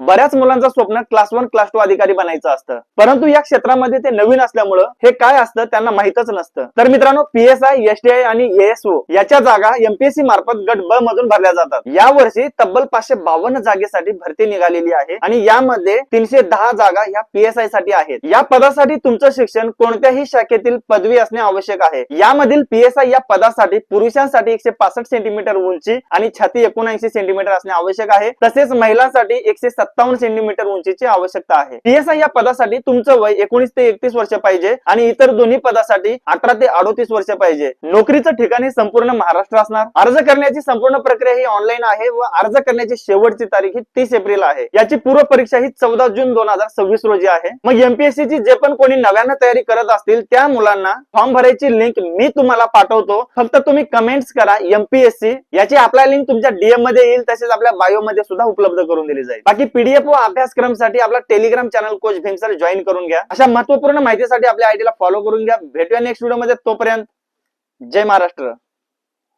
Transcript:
बऱ्याच मुलांचं स्वप्न क्लास 1 क्लास 2 अधिकारी बनायचं असतं, परंतु या क्षेत्रामध्ये ते नवीन असल्यामुळं हे काय असतं त्यांना माहितच नसतं. तर मित्रांनो, PSI, STI आणि ASO याच्या जागा MPSC मार्फत गट ब मधून भरल्या जातात. या वर्षी तब्बल 552 जागेसाठी भरती निघालेली आहे आणि यामध्ये 310 जागा या PSI साठी आहेत. या पदासाठी तुमचं शिक्षण कोणत्याही शाखेतील पदवी असणे आवश्यक आहे. यामधील PSI या पदासाठी पुरुषांसाठी 165 सेंटीमीटर उंची आणि छाती 79 सेंटीमीटर असणे आवश्यक आहे. तसेच महिलांसाठी 157 सेंटीमीटर उंचीची आवश्यकता आहे. PSI या पदासाठी तुमचं वय 19 ते 31 वर्ष पाहिजे आणि इतर दोन्ही पदासाठी 18 ते 38 वर्ष पाहिजे. नोकरीचं ठिकाण संपूर्ण महाराष्ट्र असणार. अर्ज करण्याची संपूर्ण प्रक्रिया ही ऑनलाईन आहे व अर्ज करण्याची शेवटची तारीख ही 30 एप्रिल आहे. याची पूर्व परीक्षा ही 14 जून 2026 रोजी आहे. मग MPSC ची जे पण कोणी नव्यानं तयारी करत असतील त्या मुलांना फॉर्म भरायची लिंक मी तुम्हाला पाठवतो. फक्त तुम्ही कमेंट्स करा MPSC, याची आपल्या लिंक तुमच्या DM मध्ये येईल, तसेच आपल्या बायो मध्ये सुद्धा उपलब्ध करून दिली जाईल. बाकी PDF व अभ्यासक्रमासाठी आपला Telegram channel coach Bhim sir join करून घ्या. अशा महत्त्वपूर्ण माहितीसाठी आपल्या आयडीला फॉलो करून घ्या. भेटूया नेक्स्ट व्हिडिओ मध्ये. तोपर्यंत जय महाराष्ट्र.